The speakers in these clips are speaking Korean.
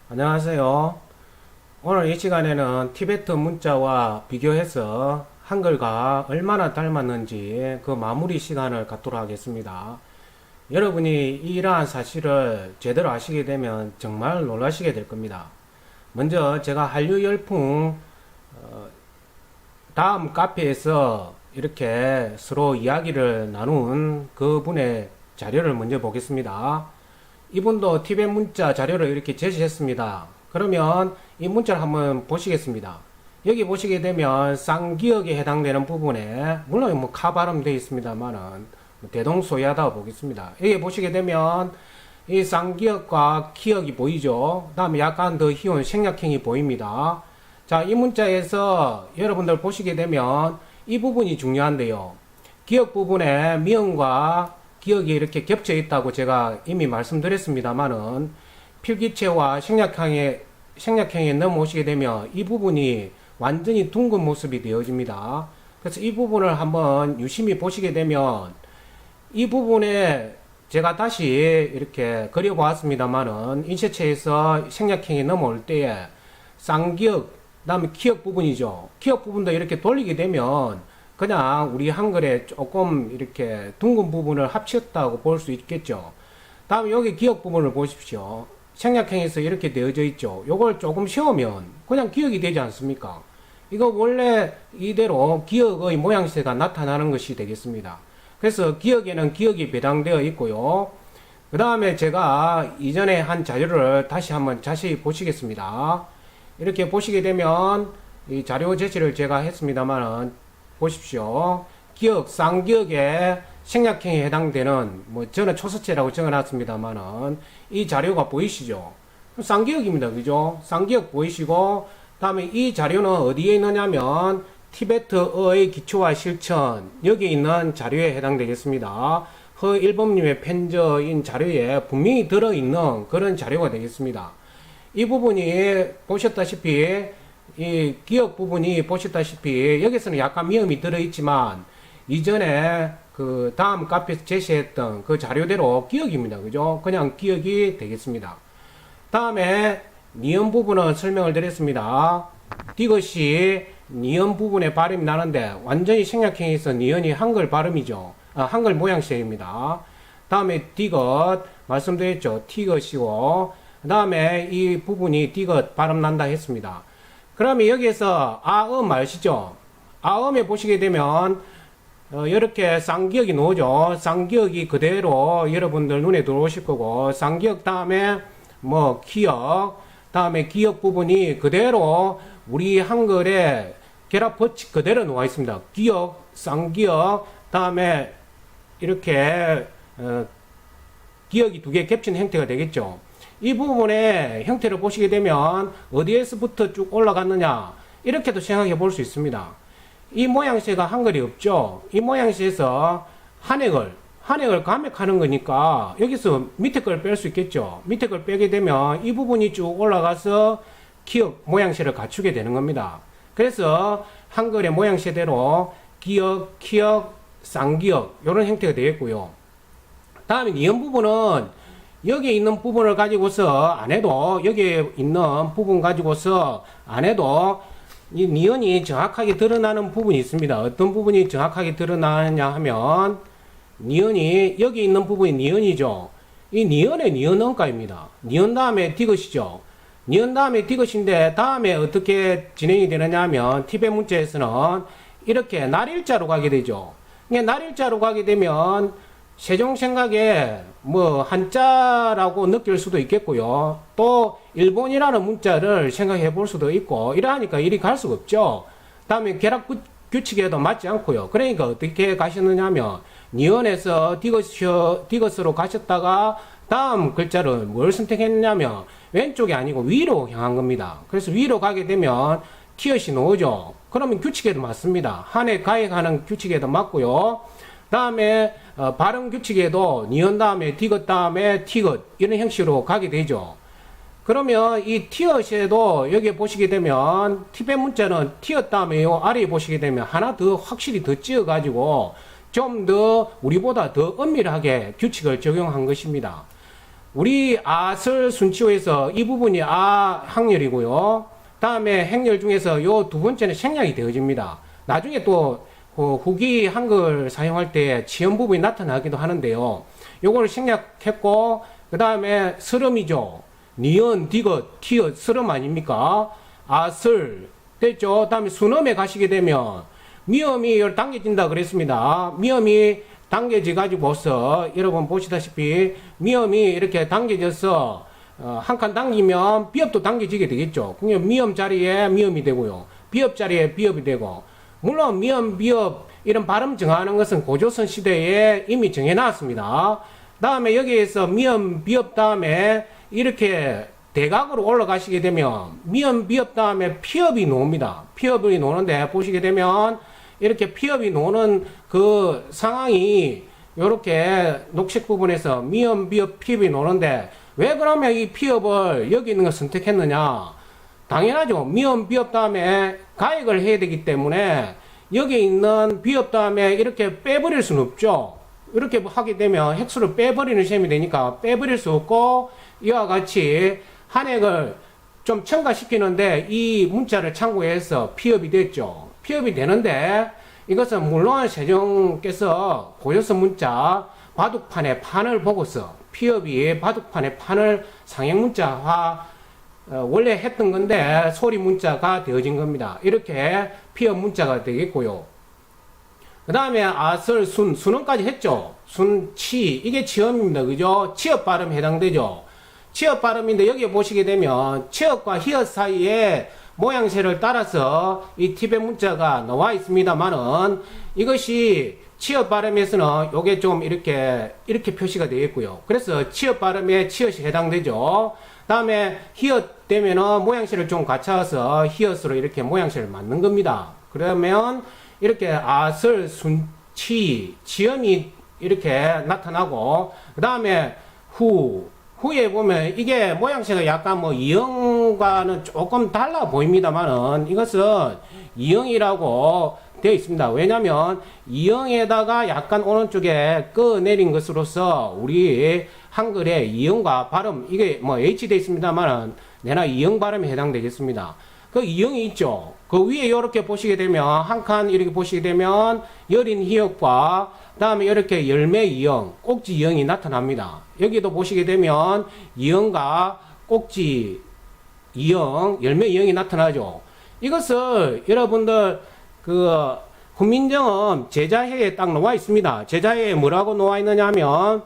안녕하세요. 오늘 이 시간에는 티베트 문자와 비교해서 한글과 얼마나 닮았는지 그 마무리 시간을 갖도록 하겠습니다. 여러분이 이러한 사실을 제대로 아시게 되면 정말 놀라시게 될 겁니다. 먼저 제가 한류 열풍 다음 카페에서 이렇게 서로 이야기를 나눈 그분의 자료를 먼저 보겠습니다. 이분도 티벳 문자 자료를 이렇게 제시했습니다. 그러면 이 문자를 한번 보시겠습니다. 여기 보시게 되면 쌍기역에 해당되는 부분에 물론 뭐 카 발음되어 있습니다만은 대동소이하다고 보겠습니다. 여기 보시게 되면 이 쌍기역과 기역이 보이죠. 다음에 약간 더 희운 생략형이 보입니다. 자, 이 문자에서 여러분들 보시게 되면 이 부분이 중요한데요. 기역 부분에 미음과 기억이 이렇게 겹쳐 있다고 제가 이미 말씀드렸습니다만은 필기체와 생략형에 넘어오시게 되면 이 부분이 완전히 둥근 모습이 되어집니다. 그래서 이 부분을 한번 유심히 보시게 되면 이 부분에 제가 다시 이렇게 그려보았습니다만은 인쇄체에서 생략형이 넘어올 때에 쌍기역, 그 다음에 기역 부분이죠. 기역 부분도 이렇게 돌리게 되면 그냥 우리 한글에 조금 이렇게 둥근 부분을 합쳤다고 볼 수 있겠죠. 다음에 여기 기역 부분을 보십시오. 생략형에서 이렇게 되어져 있죠. 요걸 조금 세우면 그냥 기역이 되지 않습니까? 이거 원래 이대로 기역의 모양새가 나타나는 것이 되겠습니다. 그래서 기역에는 기역이 배당되어 있고요. 그 다음에 제가 이전에 한 자료를 다시 한번 자세히 보시겠습니다. 이렇게 보시게 되면 이 자료 제시를 제가 했습니다만은 보십시오. 기역, 쌍기역에 생략형에 해당되는, 저는 초서체라고 적어놨습니다만은, 이 자료가 보이시죠? 쌍기역입니다. 그죠? 쌍기역 보이시고, 다음에 이 자료는 어디에 있느냐면, 티베트어의 기초와 실천, 여기 있는 자료에 해당되겠습니다. 허일범님의 편저인 자료에 분명히 들어있는 그런 자료가 되겠습니다. 이 부분이 보셨다시피, 이 기억 부분이 보셨다시피 여기서는 약간 미음이 들어있지만 이전에 그 다음 카페에서 제시했던 그 자료대로 기억입니다. 그죠? 그냥 기억이 되겠습니다. 다음에 니은 부분은 설명을 드렸습니다. 디귿이 니은 부분에 발음이 나는데 완전히 생략형에서 니은이 한글 발음이죠. 한글 모양새입니다. 다음에 디귿 말씀드렸죠. 티귿이고 그 다음에 이 부분이 디귿 발음 난다 했습니다. 그러면 여기에서 아음 아시죠? 아음에 보시게 되면 이렇게 쌍기역이 나오죠. 쌍기역이 그대로 여러분들 눈에 들어오실 거고 쌍기역 다음에 기역 다음에 기역 부분이 그대로 우리 한글에 결합 법칙 그대로 나와 있습니다. 기역, 쌍기역 다음에 이렇게 기역이 두 개 겹친 형태가 되겠죠. 이 부분의 형태를 보시게 되면 어디에서부터 쭉 올라갔느냐 이렇게도 생각해 볼 수 있습니다. 이 모양새가 한글이 없죠. 이 모양새에서 한획을 감액하는 거니까 여기서 밑에 걸 뺄 수 있겠죠. 밑에 걸 빼게 되면 이 부분이 쭉 올라가서 기역 모양새를 갖추게 되는 겁니다. 그래서 한글의 모양새대로 기역, 키역, 쌍기역 이런 형태가 되겠고요. 다음에 니은 부분은 여기에 있는 부분을 가지고서 안 해도 여기에 있는 부분 가지고서 안 해도 이 니은이 정확하게 드러나는 부분이 있습니다. 어떤 부분이 정확하게 드러나냐 하면 니은이 여기 있는 부분이 니은이죠. 이 니은의 니은 언가입니다. 니은 다음에 디귿이죠. 니은 다음에 디귿인데 다음에 어떻게 진행이 되느냐 하면 티벳 문자에서는 이렇게 날일자로 가게 되죠. 날일자로 가게 되면 세종생각에 한자라고 느낄 수도 있겠고요. 또 일본이라는 문자를 생각해 볼 수도 있고 이러하니까 이리 갈 수가 없죠. 다음에 결합 규칙에도 맞지 않고요. 그러니까 어떻게 가셨느냐 하면 니은에서 디귿으로 가셨다가 다음 글자를 뭘 선택했냐면 왼쪽이 아니고 위로 향한 겁니다. 그래서 위로 가게 되면 티엇이 나오죠. 그러면 규칙에도 맞습니다. 한해 가액하는 규칙에도 맞고요. 다음에 발음 규칙에도 니은 다음에 디귿 다음에 티귿 이런 형식으로 가게 되죠. 그러면 이 티엇에도 여기 보시게 되면 티벳 문자는 티엇 다음에 요 아래에 보시게 되면 하나 더 확실히 더 찌어 가지고 좀 더 우리보다 더 엄밀하게 규칙을 적용한 것입니다. 우리 아슬 순치호에서 이 부분이 아 항열이고요. 다음에 행렬 중에서 요 두 번째는 생략이 되어집니다. 나중에 또 후기 한글 사용할 때 치연 부분이 나타나기도 하는데요. 요거를 생략했고, 그 다음에 스름이죠. 니은, 디귿, 티읕, 스름 아닙니까? 아슬 됐죠. 다음에 순음에 가시게 되면 미음이 당겨진다 그랬습니다. 미음이 당겨져 가지고서 여러분 보시다시피 미음이 이렇게 당겨져서 한 칸 당기면 비읍도 당겨지게 되겠죠. 그러니까 미음 자리에 미음이 되고요. 비읍 자리에 비읍이 되고, 물론 미음, 비읍 이런 발음 정하는 것은 고조선 시대에 이미 정해놨습니다. 다음에 여기에서 미음, 비읍 다음에 이렇게 대각으로 올라가시게 되면 미음, 비읍 다음에 피읍이 나옵니다. 피읍이 노는데 보시게 되면 이렇게 피읍이 노는 그 상황이 이렇게 녹색 부분에서 미음, 비읍, 피읍이 노는데, 왜 그러면 이 피읍을 여기 있는 걸 선택했느냐? 당연하죠. 미음, 비읍 다음에 가액을 해야 되기 때문에 여기 있는 비읍 다음에 이렇게 빼버릴 수는 없죠. 이렇게 하게 되면 획수를 빼버리는 셈이 되니까 빼버릴 수 없고, 이와 같이 한획을 좀 첨가시키는데 이 문자를 참고해서 피읍이 됐죠. 피읍이 되는데, 이것은 물론 세종께서 고조선 문자 바둑판의 판을 보고서 피읍이 바둑판의 판을 상행 문자화 원래 했던 건데 소리 문자가 되어진 겁니다. 이렇게 피읍 문자가 되겠고요. 그 다음에 아슬, 순음까지 했죠. 순, 치, 이게 치음입니다. 그죠? 치읍 발음 해당되죠. 치읍 발음인데 여기 보시게 되면 치읍과 히읗 사이에 모양새를 따라서 이 티벳 문자가 나와 있습니다만은, 이것이 치읍 발음에서는 요게 좀 이렇게 표시가 되겠고요. 그래서 치읍 발음에 치읓이 해당되죠. 다음에 히읗 되면은 모양새를 좀 갖춰서 히읗으로 이렇게 모양새를 맞는 겁니다. 그러면 이렇게 아슬, 순, 치, 지음이 이렇게 나타나고, 그 다음에 후에 보면 이게 모양새가 약간 뭐 이형과는 조금 달라 보입니다만은 이것은 이형이라고 되어 있습니다. 왜냐면 이형에다가 약간 오른쪽에 끄 내린 것으로서 우리 한글에 이형과 발음, 이게 뭐 H 되어 있습니다만은 내나 이형 발음에 해당되겠습니다. 그 이형이 있죠. 그 위에 이렇게 보시게 되면 한 칸 이렇게 보시게 되면 여린 히읗과 다음에 이렇게 열매 이형, 꼭지 이형이 나타납니다. 여기도 보시게 되면 이형과 꼭지 이형, 열매 이형이 나타나죠. 이것을 여러분들 그 훈민정음 제자해에 딱 나와 있습니다. 제자해에 뭐라고 나와 있느냐 하면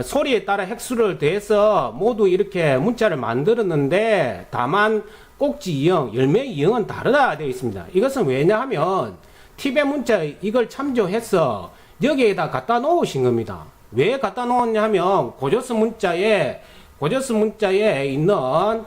소리에 따라 획수를 더해서 모두 이렇게 문자를 만들었는데 다만 꼭지 이형, 열매 이형은 다르다 되어 있습니다. 이것은 왜냐하면 티벳 문자 이걸 참조해서 여기에다 갖다 놓으신 겁니다. 왜 갖다 놓았냐 하면 고조선 문자에 있는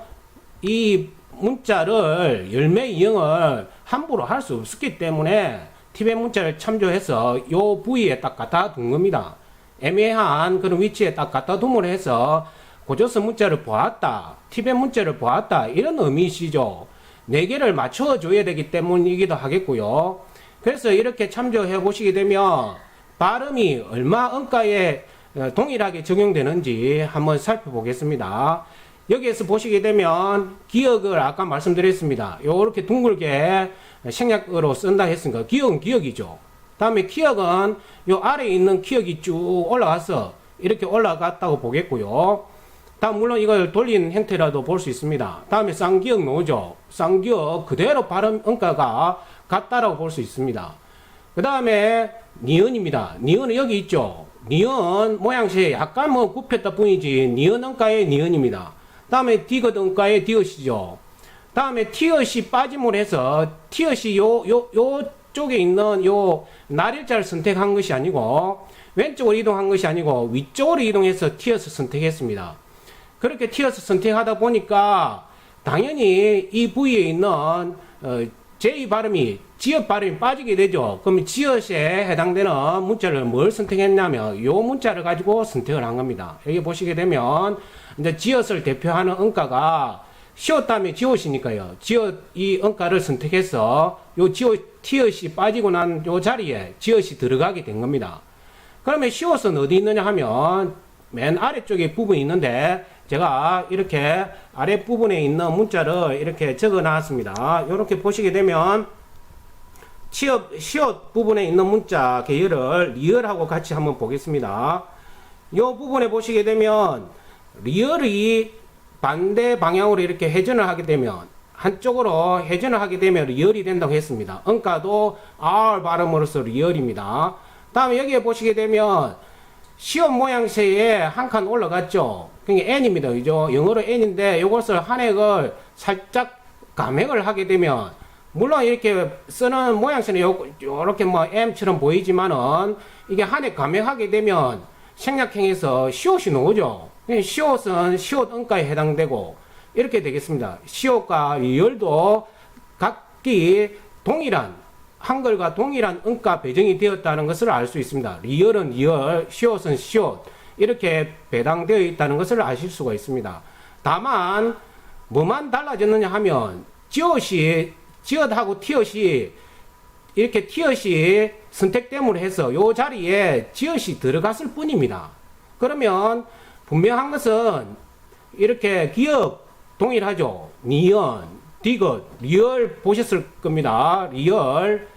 이 문자를 열매 이형을 함부로 할 수 없었기 때문에 티벳 문자를 참조해서 요 부위에 딱 갖다 둔 겁니다. 애매한 그런 위치에 딱 갖다 둠으로 해서 고조선 문자를 보았다, 티벳 문자를 보았다, 이런 의미시죠. 4개를 맞춰줘야 되기 때문이기도 하겠고요. 그래서 이렇게 참조해 보시게 되면 발음이 얼마 언가에 동일하게 적용되는지 한번 살펴보겠습니다. 여기에서 보시게 되면 기역을 아까 말씀드렸습니다. 요렇게 둥글게 생략으로 쓴다 했으니까 기역은 기역이죠. 다음에 기역은 요 아래에 있는 기역이 쭉 올라가서 이렇게 올라갔다고 보겠고요. 다음 물론 이걸 돌린 형태라도 볼 수 있습니다. 다음에 쌍기역 나오죠. 쌍기역 그대로 발음 언가가 같다라고 볼 수 있습니다. 그 다음에 니은입니다. 니은은 여기 있죠. 니은 모양새 약간 뭐 굽혔다 뿐이지 니은 언가의 니은입니다. 다음에 디귿 언가의 디귿이죠. 다음에 티읕이 빠짐을 해서 티읕이 요 쪽에 있는 요 날일자를 선택한 것이 아니고 왼쪽으로 이동한 것이 아니고 위쪽으로 이동해서 티읕을 선택했습니다. 그렇게 티읕을 선택하다 보니까 당연히 이 부위에 있는 제2 발음이 지읒 발음이 빠지게 되죠. 그럼 지읒에 해당되는 문자를 뭘 선택했냐면 요 문자를 가지고 선택을 한 겁니다. 여기 보시게 되면 이제 지읒을 대표하는 언가가 시옷 다음에 지읒이니까요. 지읒 이 언가를 선택해서 요 지읒 티읕이 빠지고 난 요 자리에 지읒이 들어가게 된 겁니다. 그러면 시옷은 어디 있느냐 하면 맨 아래쪽에 부분이 있는데 제가 이렇게 아랫부분에 있는 문자를 이렇게 적어 놨습니다. 이렇게 보시게 되면 시옷 부분에 있는 문자 계열을 리얼하고 같이 한번 보겠습니다. 이 부분에 보시게 되면 리얼이 반대 방향으로 이렇게 회전을 하게 되면 한쪽으로 회전을 하게 되면 리얼이 된다고 했습니다. 음가도 R 발음으로써 리얼입니다. 다음에 여기에 보시게 되면 시옷 모양새에 한 칸 올라갔죠. 그게 N입니다. 그죠? 영어로 N인데 이것을 한획을 살짝 감획을 하게 되면 물론 이렇게 쓰는 모양새는 요렇게 뭐 M처럼 보이지만은 이게 한획 감획하게 되면 생략행에서 시옷이 나오죠. 시옷은 시옷 음가에 해당되고 이렇게 되겠습니다. 시옷과 리얼도 각기 동일한 한글과 동일한 음가 배정이 되었다는 것을 알 수 있습니다. 리얼은 리얼, 시옷은 시옷 이렇게 배당되어 있다는 것을 아실 수가 있습니다. 다만 뭐만 달라졌느냐 하면 지읒하고 티읒이 이렇게 티읒이 선택됨으로 해서 이 자리에 지읒이 들어갔을 뿐입니다. 그러면 분명한 것은 이렇게 기업 동일하죠. 니언, 디귿, 리얼 보셨을 겁니다. 리얼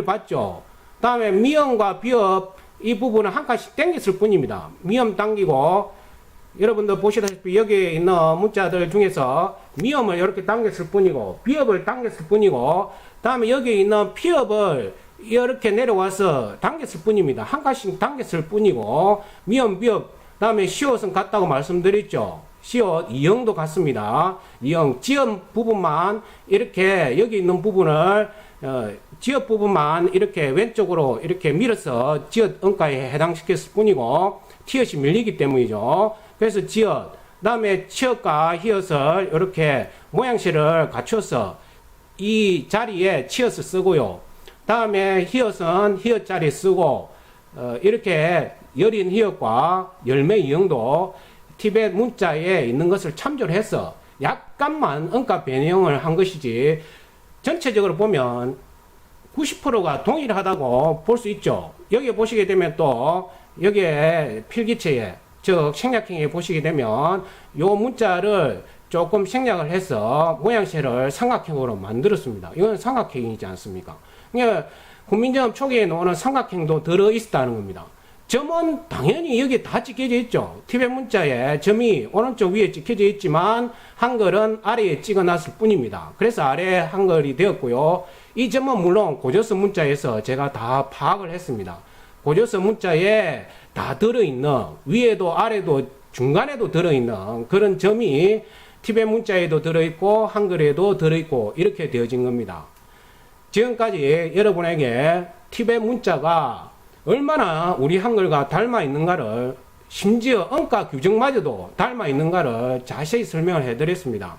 봤죠. 다음에 미음과 비읍 이 부분은 한 칸씩 당겼을 뿐입니다. 미음 당기고 여러분들 보시다시피 여기에 있는 문자들 중에서 미음을 이렇게 당겼을 뿐이고 비읍을 당겼을 뿐이고 다음에 여기에 있는 피읍을 이렇게 내려와서 당겼을 뿐입니다. 한 칸씩 당겼을 뿐이고 미음, 비읍 다음에 시옷은 같다고 말씀드렸죠. 시옷, 이형도 같습니다. 이형, 지음 부분만 이렇게 여기 있는 부분을 지읒 부분만 이렇게 왼쪽으로 이렇게 밀어서 지읒 음가에 해당시켰을 뿐이고 티읒이 밀리기 때문이죠. 그래서 지읒, 다음에 치읒과 히읗을 이렇게 모양새를 갖춰서 이 자리에 치읒을 쓰고요. 다음에 히읗은 히읗 자리에 쓰고 이렇게 여린 히읗과 열매 이형도 티벳 문자에 있는 것을 참조를 해서 약간만 음가 변형을 한 것이지 전체적으로 보면 90%가 동일하다고 볼 수 있죠. 여기에 보시게 되면 또 여기에 필기체에 즉 생략행에 보시게 되면 요 문자를 조금 생략을 해서 모양새를 삼각형으로 만들었습니다. 이건 삼각형이지 않습니까? 그러니까 국민점 초기에 나오는 삼각형도 들어있다는 겁니다. 점은 당연히 여기 다 찍혀져 있죠. 티벳 문자에 점이 오른쪽 위에 찍혀져 있지만 한글은 아래에 찍어놨을 뿐입니다. 그래서 아래 한글이 되었고요. 이 점은 물론 고조서 문자에서 제가 다 파악을 했습니다. 고조서 문자에 다 들어있는 위에도 아래도 중간에도 들어있는 그런 점이 티벳 문자에도 들어있고 한글에도 들어있고 이렇게 되어진 겁니다. 지금까지 여러분에게 티벳 문자가 얼마나 우리 한글과 닮아 있는가를 심지어 음가 규정마저도 닮아 있는가를 자세히 설명을 해드렸습니다.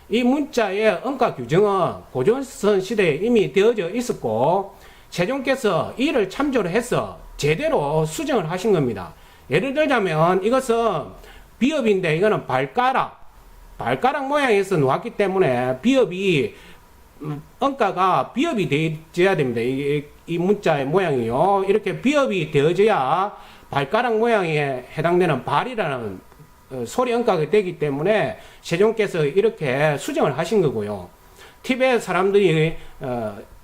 이 문자의 음가 규정은 고조선 시대에 이미 되어져 있었고 세종께서 이를 참조를 해서 제대로 수정을 하신 겁니다. 예를 들자면 이것은 비읍인데 이거는 발가락 모양에서 나왔기 때문에 비읍이 음가가 비읍이 되어져야 됩니다. 이 문자의 모양이요. 이렇게 비읍이 되어져야 발가락 모양에 해당되는 발이라는 소리 음가가 되기 때문에 세종께서 이렇게 수정을 하신 거고요. 티벳 사람들이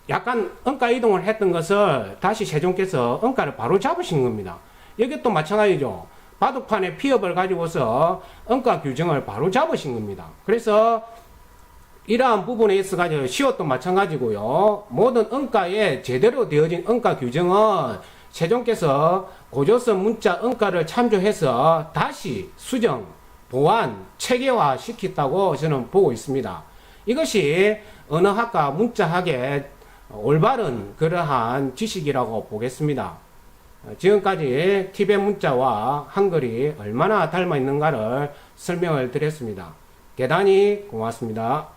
약간 음가 이동을 했던 것을 다시 세종께서 음가를 바로 잡으신 겁니다. 이것도 마찬가지죠. 바둑판에 피읍을 가지고서 음가 규정을 바로 잡으신 겁니다. 그래서 이러한 부분에 있어가지고 시옷도 마찬가지고요. 모든 음가에 제대로 되어진 음가 규정은 세종께서 고조서 문자 음가를 참조해서 다시 수정, 보완, 체계화 시켰다고 저는 보고 있습니다. 이것이 언어학과 문자학의 올바른 그러한 지식이라고 보겠습니다. 지금까지 티벳 문자와 한글이 얼마나 닮아 있는가를 설명을 드렸습니다. 대단히 고맙습니다.